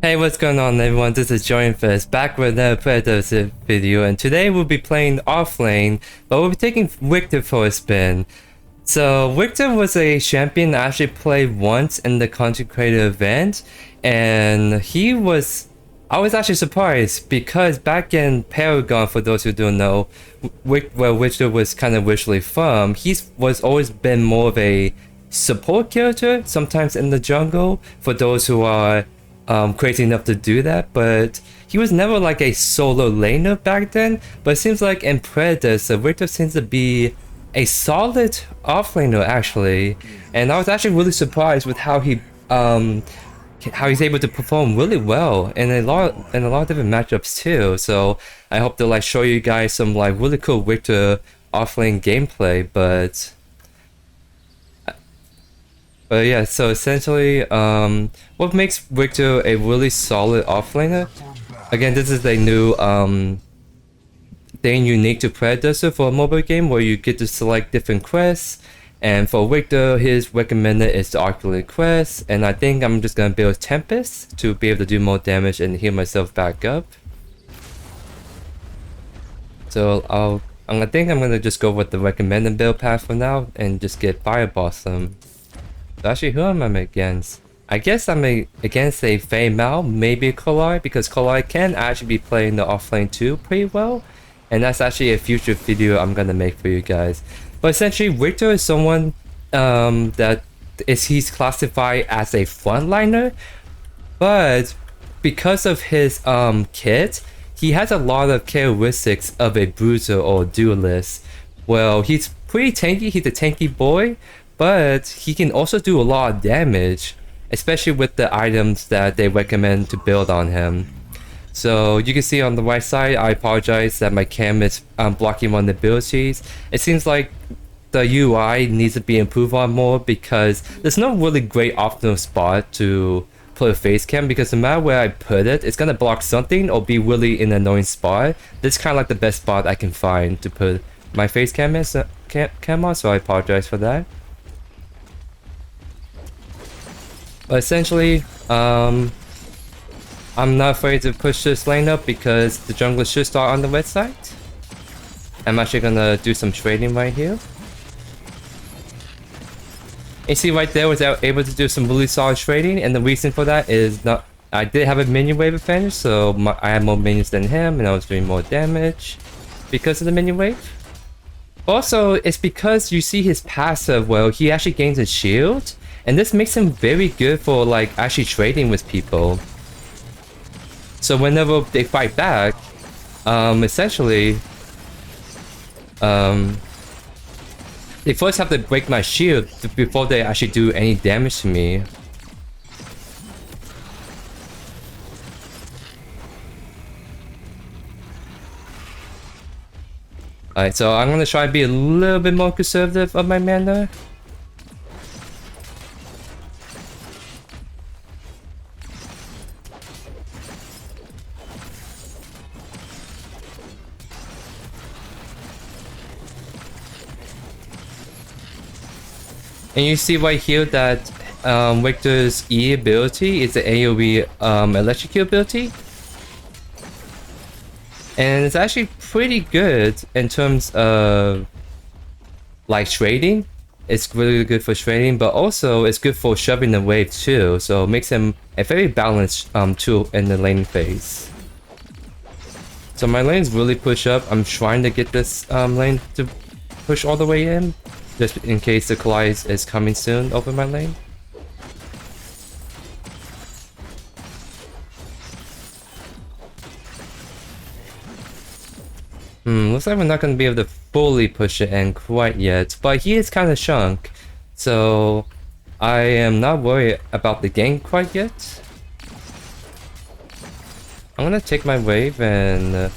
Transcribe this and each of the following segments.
Hey, what's going on everyone? This is JoinFest, back with another Predecessor video, and today we'll be playing offlane, but we'll be taking Riktor for a spin. So, Riktor was a champion that actually played once in the content creator event, and I was actually surprised because back in Paragon, for those who don't know, where Riktor was kind of originally from, was always been more of a support character, sometimes in the jungle, for those who are crazy enough to do that, but he was never like a solo laner back then. But it seems like in Predecessor, Riktor seems to be a solid offlaner actually, and I was actually really surprised with how he's able to perform really well in a lot of different matchups too. So I hope to like show you guys some like really cool Riktor offlane gameplay, but yeah, so essentially, what makes Riktor a really solid offlaner? Again, this is a new thing unique to Predecessor for a mobile game where you get to select different quests. And for Riktor, his recommended is the Arculate quest, and I think I'm just gonna build Tempest to be able to do more damage and heal myself back up. So I think I'm gonna just go with the recommended build path for now and just get Fire Blossom. Actually, who am I against? I guess I'm against a Fei Mao, maybe Kolai, because Kolai can actually be playing the offlane too pretty well. And that's actually a future video I'm gonna make for you guys. But essentially, Riktor is someone he's classified as a frontliner, but because of his kit, he has a lot of characteristics of a bruiser or duelist. Well, he's pretty tanky, he's a tanky boy, but he can also do a lot of damage, especially with the items that they recommend to build on him. So you can see on the right side, I apologize that my cam is blocking one of the abilities. It seems like the UI needs to be improved on more because there's no really great optimal spot to put a face cam, because no matter where I put it, it's gonna block something or be really in an annoying spot. This is kind of like the best spot I can find to put my face cam on, so I apologize for that. But essentially, I'm not afraid to push this lane up because the jungler should start on the red side. I'm actually gonna do some trading right here. You see right there, was able to do some really solid trading, and the reason for that is I did have a minion wave advantage, so I had more minions than him, and I was doing more damage because of the minion wave. Also, it's because you see his passive, well, he actually gains a shield, and this makes him very good for like actually trading with people. So whenever they fight back, essentially, they first have to break my shield before they actually do any damage to me. Alright, so I'm gonna try to be a little bit more conservative of my mana. And you see right here that Riktor's E ability is the AoE electrocute ability. And it's actually pretty good in terms of like trading. It's really good for trading, but also it's good for shoving the wave too. So it makes him a very balanced tool in the lane phase. So my lane's really push up. I'm trying to get this lane to push all the way in, just in case the Collide is coming soon over my lane. Looks like we're not going to be able to fully push it in quite yet, but he is kind of chunk, so I am not worried about the gank quite yet. I'm going to take my wave, and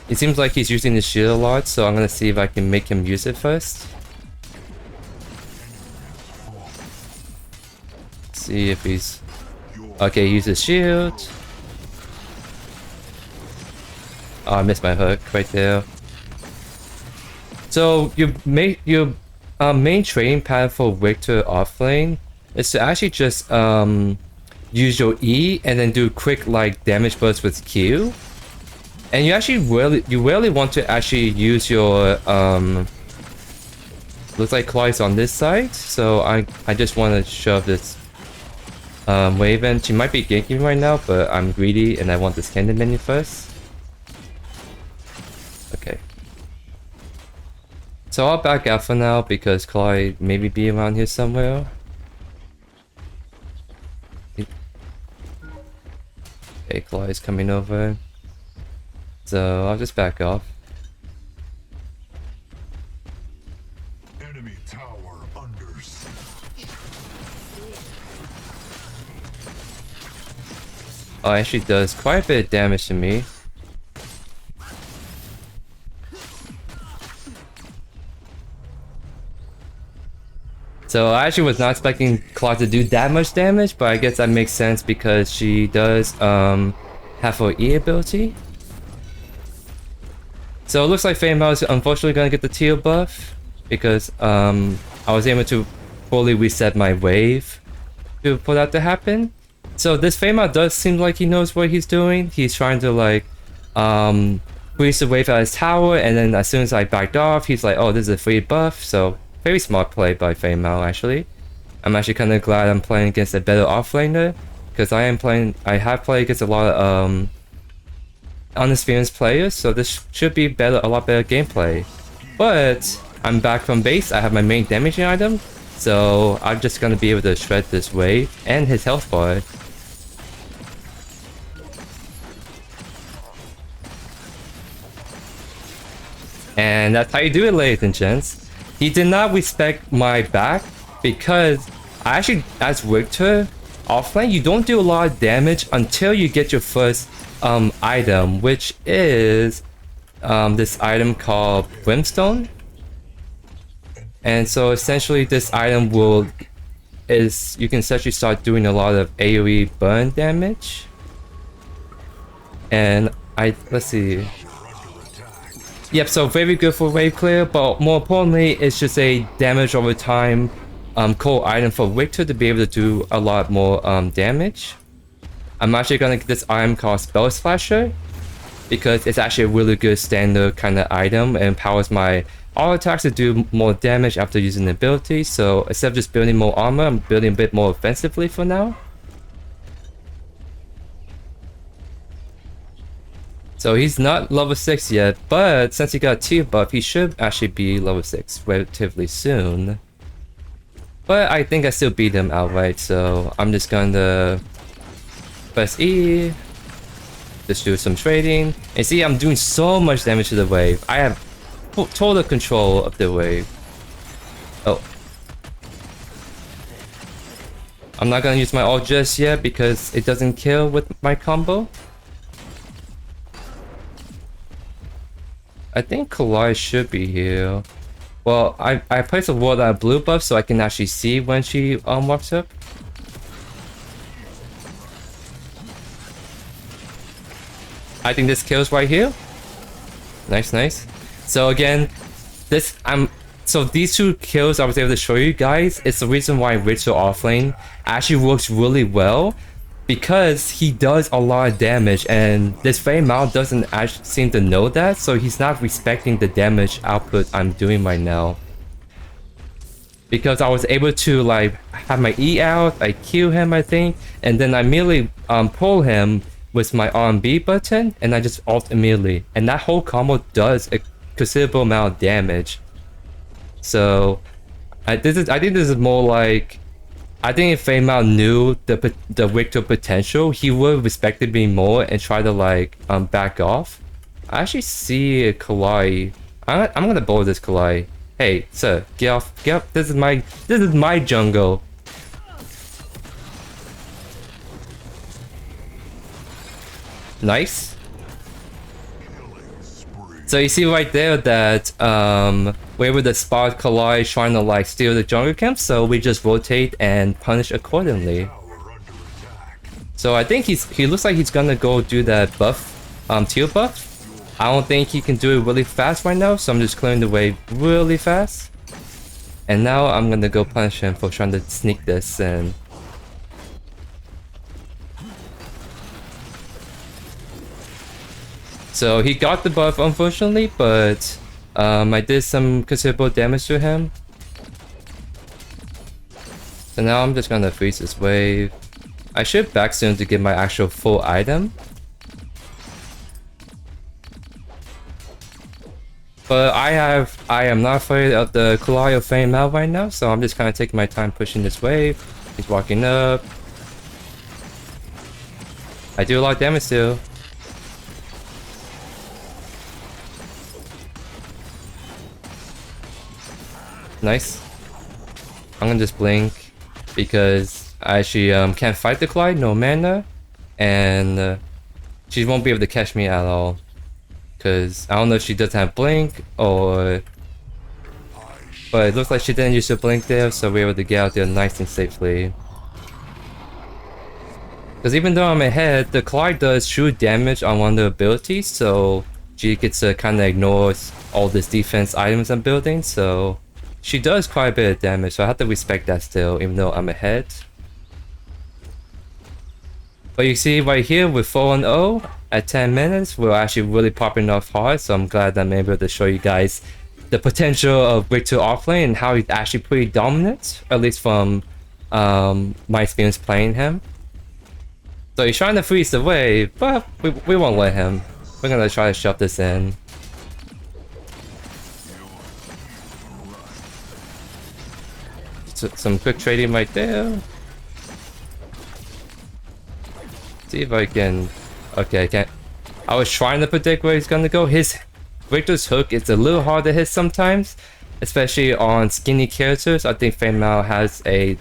it seems like he's using the shield a lot, so I'm going to see if I can make him use it first. See if he's okay. Use his shield. Oh, I missed my hook right there. So your main trading pattern for Riktor offlane is to actually just use your E and then do quick like damage burst with Q. And you rarely want to actually use your looks like Clyde's on this side, so I just want to shove this wave in. She might be ganking right now, but I'm greedy and I want this cannon minion first. Okay. So I'll back out for now because Clyde maybe be around here somewhere. Okay, Clyde's coming over. So I'll just back off. Enemy tower under siege. Oh, it actually does quite a bit of damage to me. So I actually was not expecting Claw to do that much damage, but I guess that makes sense because she does have her E ability. So it looks like Fame is unfortunately gonna get the teal buff because I was able to fully reset my wave to for that to happen. So this Fame does seem like he knows what he's doing. He's trying to like freeze the wave at his tower, and then as soon as I backed off, he's like, oh, this is a free buff. So very smart play by Fame actually. I'm actually kind of glad I'm playing against a better offlaner because I have played against a lot of unexperienced players, so this should be a lot better gameplay. But I'm back from base. I have my main damaging item, so I'm just gonna be able to shred this wave and his health bar. And that's how you do it, ladies and gents. He did not respect my back because I actually, as Riktor offlane, you don't do a lot of damage until you get your first item, which is this item called Brimstone. And so essentially this item you can essentially start doing a lot of AoE burn damage. And let's see. Yep, so very good for wave clear, but more importantly, it's just a damage over time core item for Riktor to be able to do a lot more damage. I'm actually gonna get this item called Spell Slasher because it's actually a really good standard kind of item and empowers my all attacks to do more damage after using the ability. So instead of just building more armor, I'm building a bit more offensively for now. So he's not level 6 yet, but since he got a tier buff, he should actually be level 6 relatively soon. But I think I still beat him outright, so I'm just gonna press E, just do some trading. And see, I'm doing so much damage to the wave. I have total control of the wave. Oh. I'm not gonna use my ult just yet because it doesn't kill with my combo. I think Kalai should be here. Well, I placed a ward on blue buff so I can actually see when she walks up. I think this kills right here. Nice, nice. So again, so these two kills I was able to show you guys, it's the reason why Riktor offlane actually works really well. Because he does a lot of damage, and this Fame Mount doesn't actually seem to know that, so he's not respecting the damage output I'm doing right now. Because I was able to like have my E out, I Q him I think, and then I immediately pull him with my RB button, and I just ult immediately. And that whole combo does a considerable amount of damage. So I think this is more like, I think if Fame Out knew the Riktor potential, he would have respected me more and try to like back off. I actually see a Kalai. I'm gonna bowl this Kalai. Hey, sir, get off, get up. This is my jungle. Nice. So you see right there that we were the spot Kalai trying to like steal the jungle camp, so we just rotate and punish accordingly. So I think he looks like he's gonna go do that buff, teal buff. I don't think he can do it really fast right now, so I'm just clearing the way really fast. And now I'm gonna go punish him for trying to sneak this and So he got the buff unfortunately, but I did some considerable damage to him. So now I'm just gonna freeze this wave. I should back soon to get my actual full item. But I am not afraid of the Collider Flame now right now, so I'm just kind of taking my time pushing this wave. He's walking up. I do a lot of damage still. Nice. I'm gonna just blink because I actually can't fight the Clyde, no mana, and she won't be able to catch me at all. Cause I don't know if she doesn't have blink or, but it looks like she didn't use her blink there, so we're able to get out there nice and safely. Cause even though I'm ahead, the Clyde does true damage on one of the abilities, so she gets to kind of ignore all this defense items I'm building, so she does quite a bit of damage, so I have to respect that still, even though I'm ahead. But you see right here with 4-0 at 10 minutes, we're actually really popping off hard, so I'm glad that I'm able to show you guys the potential of Riktor offlane and how he's actually pretty dominant, at least from my experience playing him. So he's trying to freeze the wave, but we won't let him. We're gonna try to shove this in. Some quick trading right there. See if I can. Okay, I can't. I was trying to predict where he's gonna go. His Riktor's hook is a little hard to hit sometimes, especially on skinny characters. I think Flame Mao has a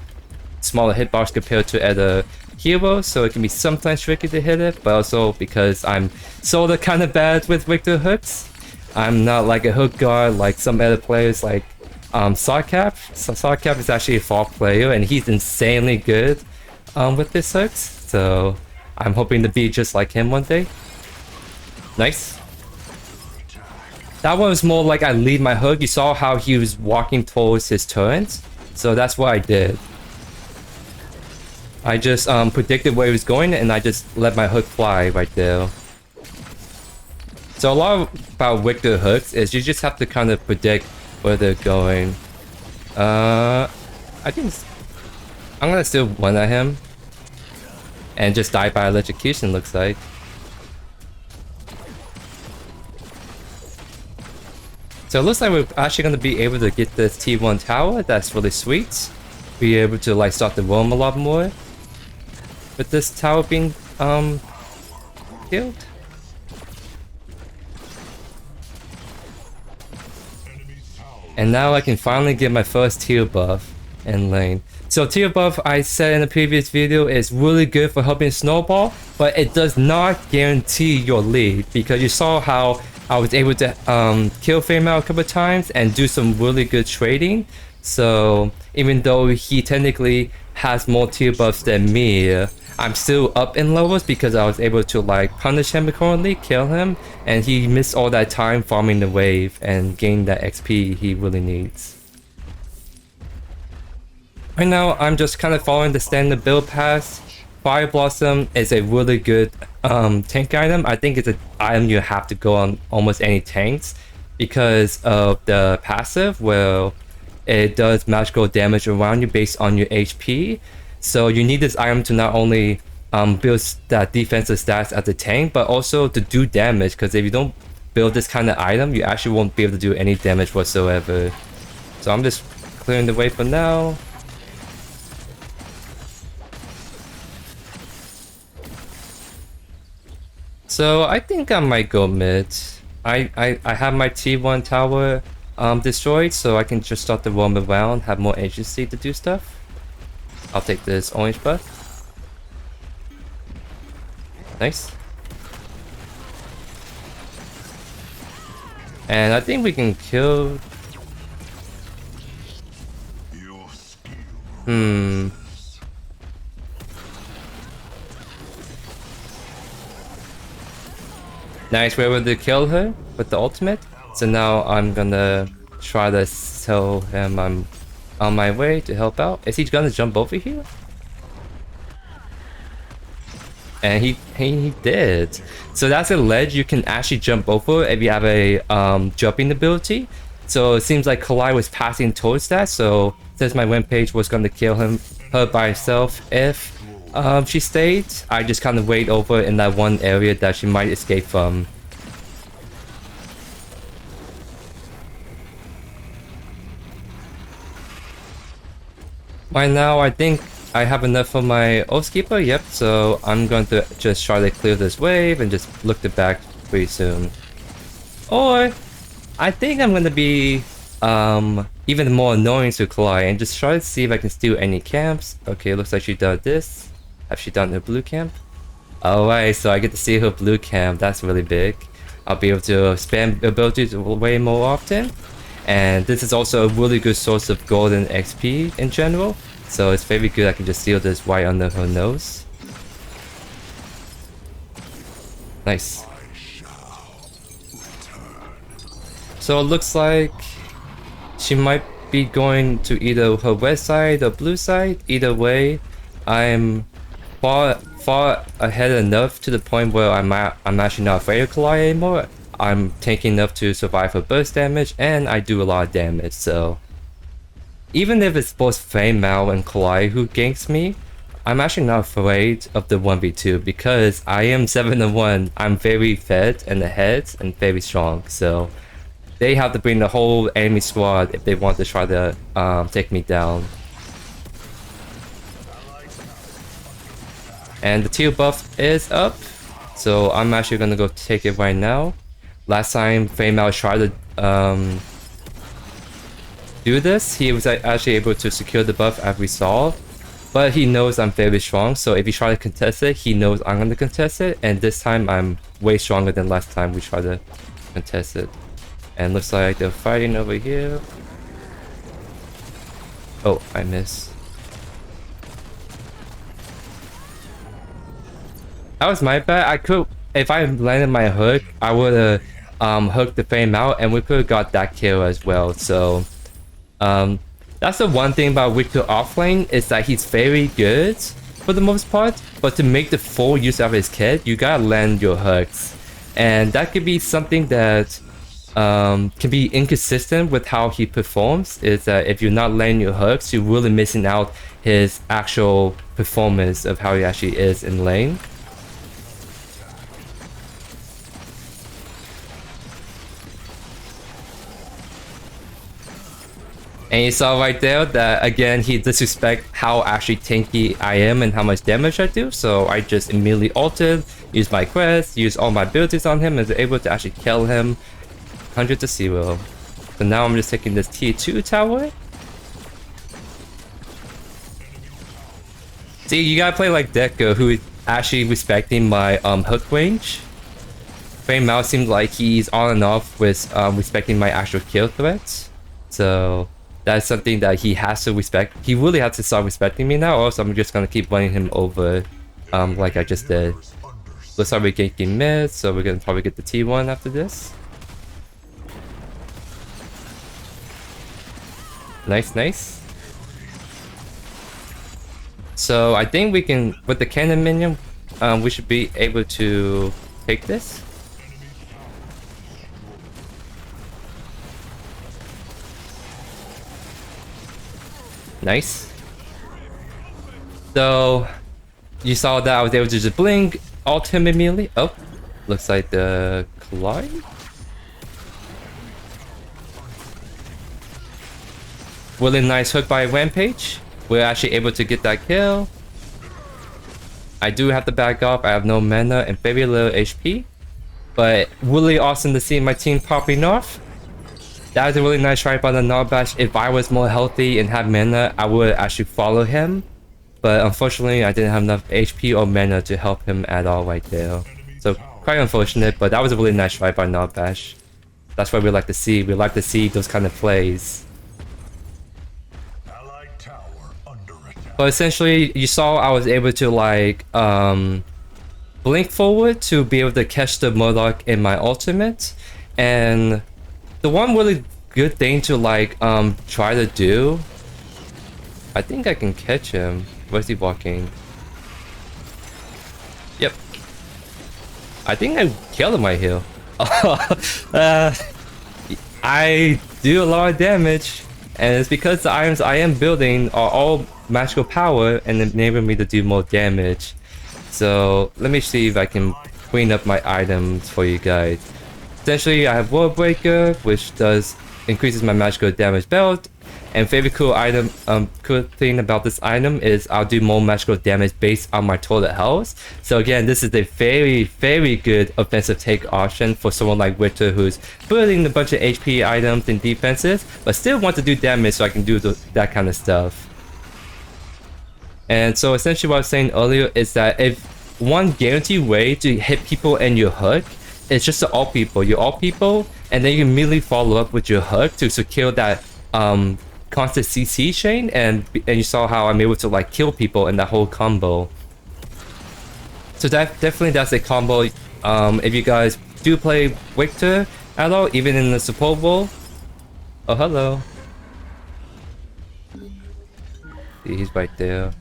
smaller hitbox compared to other heroes, so it can be sometimes tricky to hit it. But also because I'm sorta kind of bad with Riktor hooks. I'm not like a hook guard like some other players like Sarkap. So Sarkap is actually a fall player, and he's insanely good with his hooks. So I'm hoping to be just like him one day. Nice. That one was more like I lead my hook. You saw how he was walking towards his turret, so that's what I did. I just predicted where he was going, and I just let my hook fly right there. So a lot about Riktor hooks is you just have to kind of predict where they're going. I think I'm gonna still one at him and just die by electrocution, looks like. So it looks like we're actually gonna be able to get this T1 tower. That's really sweet. Be able to like start the roam a lot more with this tower being killed. And now I can finally get my first tier buff in lane. So tier buff, I said in the previous video, is really good for helping snowball, but it does not guarantee your lead, because you saw how I was able to kill Flame Mao a couple of times and do some really good trading. So even though he technically has more tier buffs than me, I'm still up in levels because I was able to like punish him accordingly, kill him, and he missed all that time farming the wave and gain that XP he really needs. Right now, I'm just kind of following the standard build path. Fire Blossom is a really good tank item. I think it's an item you have to go on almost any tanks because of the passive, where it does magical damage around you based on your HP. So you need this item to not only build that defensive stats as a tank, but also to do damage, because if you don't build this kind of item, you actually won't be able to do any damage whatsoever. So I'm just clearing the way for now. So I think I might go mid. I have my T1 tower destroyed, so I can just start the roam around, have more agency to do stuff. I'll take this orange buff. Nice. And I think we can kill... Nice, we're able to kill her with the ultimate. So now I'm gonna try to tell him I'm on my way to help out. Is he gonna jump over here? And he did. So that's a ledge you can actually jump over if you have a jumping ability. So it seems like Kalai was passing towards that. So since my Rampage was going to kill her by herself if she stayed, I just kind of wait over in that one area that she might escape from. Right now, I think I have enough for my Oathkeeper, yep, so I'm going to just try to clear this wave and just look to back pretty soon. Or, I think I'm going to be even more annoying to Kalai and just try to see if I can steal any camps. Okay, looks like she done this. Have she done her blue camp? Alright, so I get to see her blue camp, that's really big. I'll be able to spam abilities way more often. And this is also a really good source of golden XP in general. So it's very good I can just steal this right under her nose. Nice. So it looks like she might be going to either her west side or blue side. Either way, I'm far ahead enough to the point where I'm actually not afraid of Kalai anymore. I'm tanking enough to survive her burst damage, and I do a lot of damage, so... Even if it's both Flame Mao and Kalai who ganks me, I'm actually not afraid of the 1v2 because I am 7-1. I'm very fed and ahead and very strong, so... They have to bring the whole enemy squad if they want to try to take me down. And the tier buff is up, so I'm actually gonna go take it right now. Last time Flame Mao tried to do this, he was actually able to secure the buff as we saw. But he knows I'm very strong, so if he tries to contest it, he knows I'm gonna contest it. And this time I'm way stronger than last time we tried to contest it. And looks like they're fighting over here. Oh, I missed. That was my bad. I could, if I landed my hook, I would have hooked the Flame out and we could have got that kill as well. So that's the one thing about Riktor offlane is that he's very good for the most part, but to make the full use of his kit, you gotta land your hooks. And that could be something that can be inconsistent with how he performs, is that if you're not landing your hooks, you're really missing out his actual performance of how he actually is in lane. And you saw right there that, again, he disrespects how actually tanky I am and how much damage I do. So I just immediately ulted, used my quest, used all my abilities on him, and was able to actually kill him 100 to 0. So now I'm just taking this tier 2 tower. See, you gotta play like Deco, who is actually respecting my hook range. Flame Mao seems like he's on and off with respecting my actual kill threats. So... that's something that he has to respect. He really has to start respecting me now, or else I'm just gonna keep running him over, like I just did. Looks like we're ganking mid, so we're gonna probably get the T1 after this. Nice, nice. So I think we can, with the cannon minion, we should be able to take this. Nice. So you saw that I was able to just blink, ult him immediately. Oh, looks like the Kalai. Really nice hook by Rampage. We're actually able to get that kill. I do have to back off. I have no mana and very little HP. But really awesome to see my team popping off. That was a really nice try by the Nogbash. If I was more healthy and had mana, I would actually follow him. But unfortunately, I didn't have enough HP or mana to help him at all right there. So quite unfortunate, but that was a really nice try by Nogbash. That's what we like to see. We like to see those kind of plays. But essentially, you saw I was able to like blink forward to be able to catch the Murloc in my ultimate. And the one really good thing to like try to do, I think I can catch him. Where's he walking? Yep. I think I killed him right here. I do a lot of damage, and it's because the items I am building are all magical power and enabling me to do more damage. So let me see if I can clean up my items for you guys. Essentially, I have World Breaker, which increases my magical damage belt. And favorite cool thing about this item is I'll do more magical damage based on my total health. So again, this is a very, very good offensive take option for someone like Riktor who's building a bunch of HP items and defenses, but still want to do damage so I can do that kind of stuff. And so essentially what I was saying earlier is that if one guaranteed way to hit people in your hook is just to ult people. You ult people, and then you immediately follow up with your hook to secure that constant CC chain, and you saw how I'm able to like kill people in that whole combo. So that's a combo. If you guys do play Riktor at all, even in the support role. Oh, hello. See, he's right there.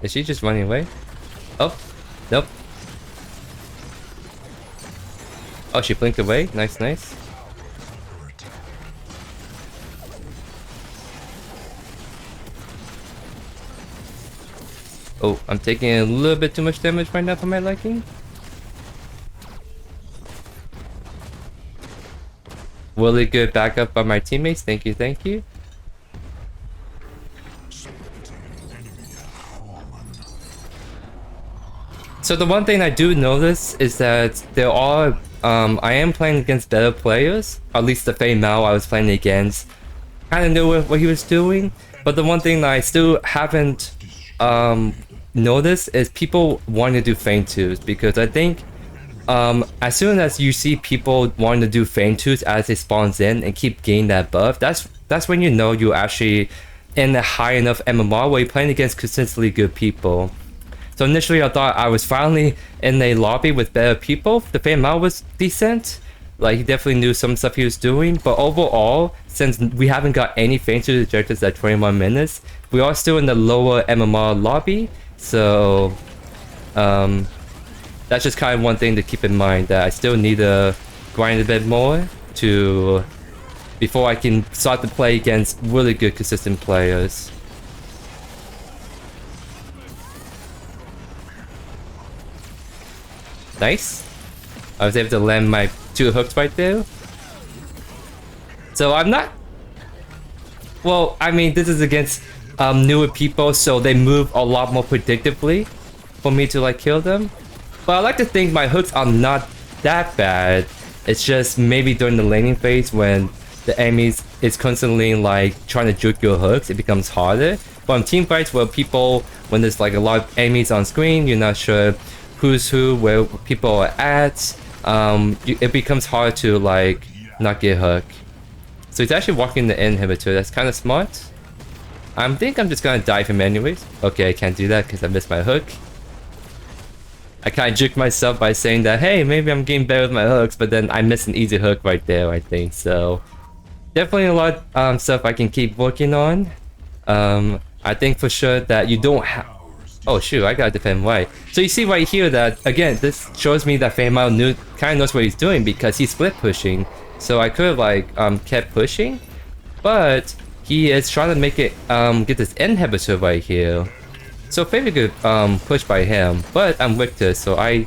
Is she just running away? Oh, nope. Oh, she blinked away. Nice, nice. Oh, I'm taking a little bit too much damage right now for my liking. Really good backup by my teammates. Thank you, thank you. So the one thing I do notice is that there are, I am playing against better players. At least the Fei Mao I was playing against kind of knew what he was doing. But the one thing that I still haven't noticed is people wanting to do feint twos, because I think as soon as you see people wanting to do feint twos as they spawns in and keep gaining that buff, that's when you know you're actually in a high enough MMR where you're playing against consistently good people. So initially I thought I was finally in a lobby with better people. The Fei Mao was decent. Like, he definitely knew some stuff he was doing. But overall, since we haven't got any feint twos objectives at 21 minutes, we are still in the lower MMR lobby. So that's just kind of one thing to keep in mind, that I still need to grind a bit more before I can start to play against really good consistent players. Nice. I was able to land my 2 hooks right there. So I'm not... Well, I mean, this is against newer people, so they move a lot more predictably for me to like kill them. But I like to think my hooks are not that bad. It's just maybe during the laning phase when the enemies is constantly like trying to juke your hooks, it becomes harder. But in team fights where when there's like a lot of enemies on screen, you're not sure who's who, where people are at, it becomes hard to like not get hooked. So he's actually walking the inhibitor. That's kind of smart. I think I'm just gonna dive him anyways. Okay, I can't do that because I missed my hook. I kind of juked myself by saying that, hey, maybe I'm getting better with my hooks, but then I missed an easy hook right there, I think. So definitely a lot of stuff I can keep working on. I think for sure that you don't have... Oh shoot, I gotta defend right. So you see right here that, again, this shows me that Fei Mao kind of knows what he's doing because he's split pushing. So I could have like kept pushing, but he is trying to make it get this inhibitor right here. So very good push by him, but I'm Riktor, so I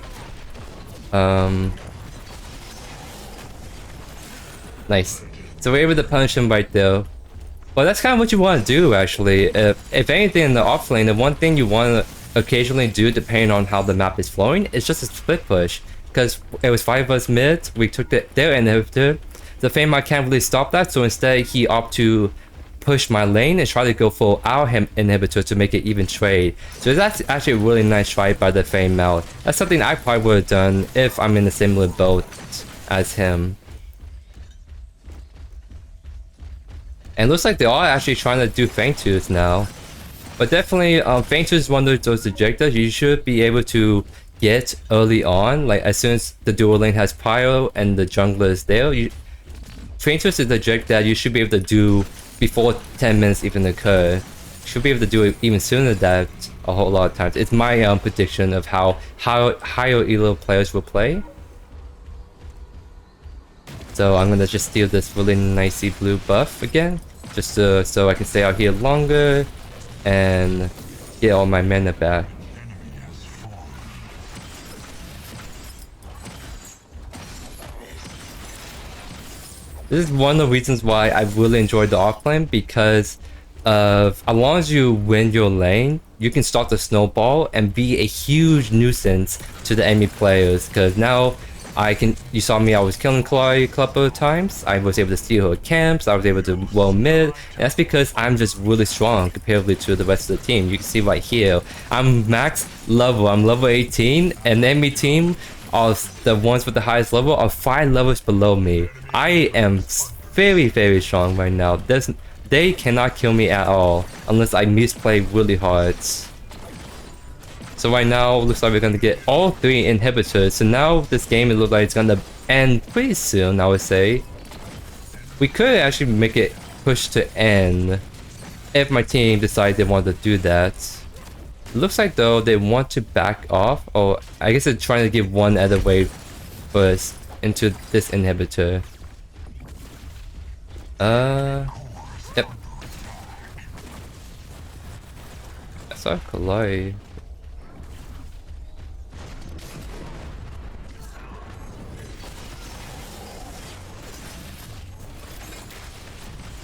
nice. So we're able to punish him right there. Well, that's kind of what you want to do, actually. If anything in the offlane, the one thing you want to occasionally do, depending on how the map is flowing, is just a split push. Because it was 5 of us mid, we took their inhibitor. The Fei Mao can't really stop that, so instead he opted to push my lane and try to go for our inhibitor to make it even trade. So that's actually a really nice try by the Fei Mao. That's something I probably would have done if I'm in a similar boat as him. And it looks like they are actually trying to do feint twos now. But definitely, feint twos is one of those objectives you should be able to get early on. Like as soon as the dual lane has pyro and the jungler is there, feint twos is the objective that you should be able to do before 10 minutes even occur. You should be able to do it even sooner than that. a whole lot of times. It's my prediction of how higher elo players will play. So I'm gonna just steal this really nicey blue buff again, just so I can stay out here longer and get all my mana back. This is one of the reasons why I really enjoy the offlane, because of as long as you win your lane, you can start the snowball and be a huge nuisance to the enemy players. Because now you saw me, I was killing Chloe a couple of times. I was able to steal her camps, I was able to well mid, and that's because I'm just really strong comparatively to the rest of the team. You can see right here, I'm max level, I'm level 18, and the enemy team are the ones with the highest level are 5 levels below me. I am very, very strong right now. They cannot kill me at all unless I misplay really hard. So right now, looks like we're gonna get all 3 inhibitors. So now this game, it looks like it's gonna end pretty soon, I would say. We could actually make it push to end if my team decided they wanted to do that. Looks like though they want to back off, or I guess they're trying to give one other wave first into this inhibitor. Yep. I saw collide.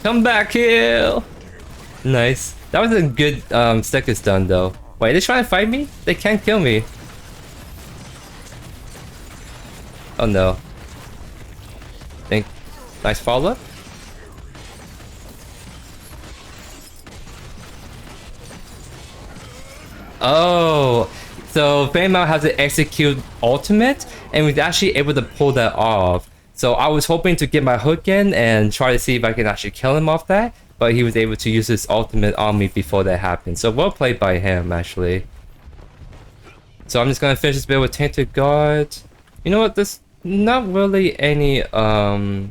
Come back here! Nice. That was a good second stun though. Wait, they're trying to fight me? They can't kill me. Oh no. Nice follow up. Oh, so Feynman has to execute ultimate, and we're actually able to pull that off. So I was hoping to get my hook in and try to see if I can actually kill him off that, but he was able to use his ultimate on me before that happened. So well played by him, actually. So I'm just gonna finish this build with Tainted Guard. You know what? There's not really any I'll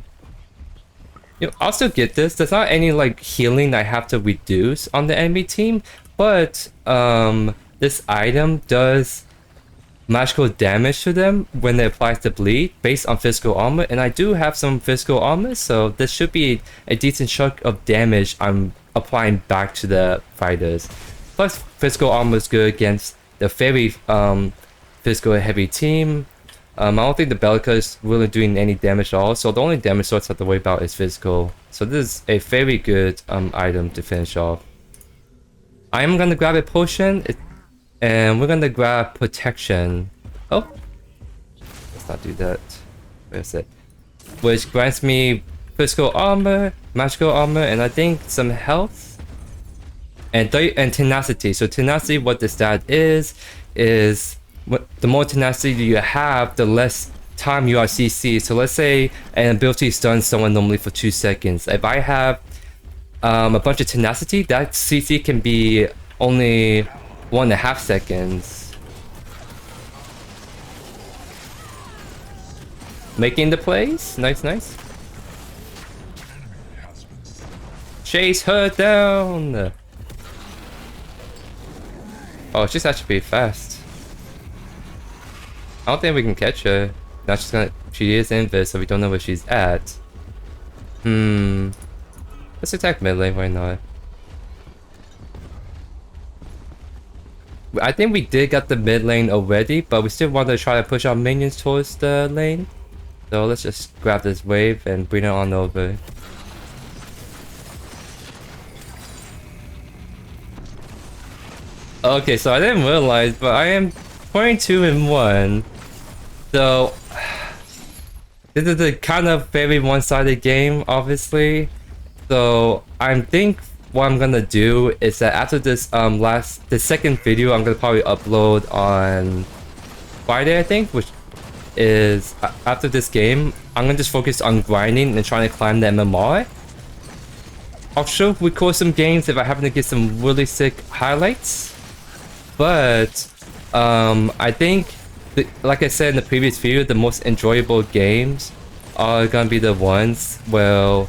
still get this. There's not any like healing I have to reduce on the enemy team, but this item does magical damage to them when it applies the bleed based on physical armor, and I do have some physical armor, so this should be a decent chunk of damage I'm applying back to the fighters. Plus physical armor is good against the very physical heavy team. I don't think the Bellica is really doing any damage at all, so the only damage source I have to worry about is physical. So this is a very good item to finish off. I am gonna grab a potion, and we're gonna grab protection. Oh, let's not do that. Where is it? Which grants me physical armor, magical armor, and I think some health and tenacity. So tenacity, what the stat is the more tenacity you have, the less time you are CC. So let's say an ability stuns someone normally for 2 seconds. If I have a bunch of tenacity, that CC can be only 1.5 seconds. Making the plays. Nice, nice. Chase her down. Oh, she's actually pretty fast. I don't think we can catch her. Now she is invis, so we don't know where she's at. Let's attack mid lane, why not? I think we did get the mid lane already, but we still want to try to push our minions towards the lane. So let's just grab this wave and bring it on over. Okay, so I didn't realize, but I am 22-1. So this is a kind of very one-sided game, obviously. So I think what I'm gonna do is that after this the second video I'm gonna probably upload on Friday, I think, which is after this game, I'm gonna just focus on grinding and trying to climb the MMR. I'll sure record some games if I happen to get some really sick highlights, but I think like I said in the previous video, the most enjoyable games are gonna be the ones where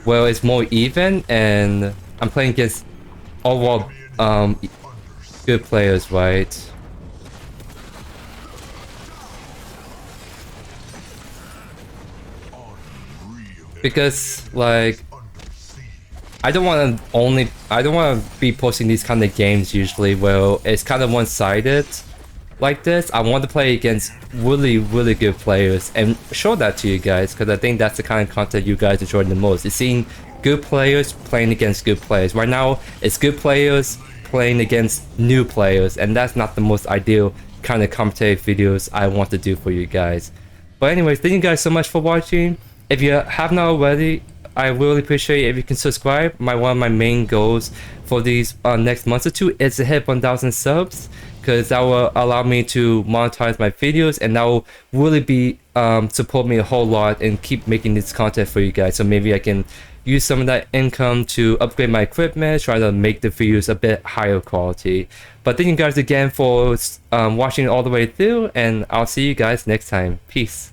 it's more even and I'm playing against overall good players, right? Because like I don't want to be posting these kind of games usually where it's kind of one-sided like this. I want to play against really good players and show that to you guys, because I think that's the kind of content you guys enjoy the most. It's seeing good players playing against good players. Right now it's good players playing against new players, and that's not the most ideal kind of competitive videos I want to do for you guys. But anyways, thank you guys so much for watching. If you have not already, I really appreciate it if you can subscribe. One of my main goals for these next month or two is to hit 1,000 subs, because that will allow me to monetize my videos, and that will really be support me a whole lot and keep making this content for you guys. So maybe I can use some of that income to upgrade my equipment, try to make the videos a bit higher quality. But thank you guys again for watching all the way through, and I'll see you guys next time. Peace.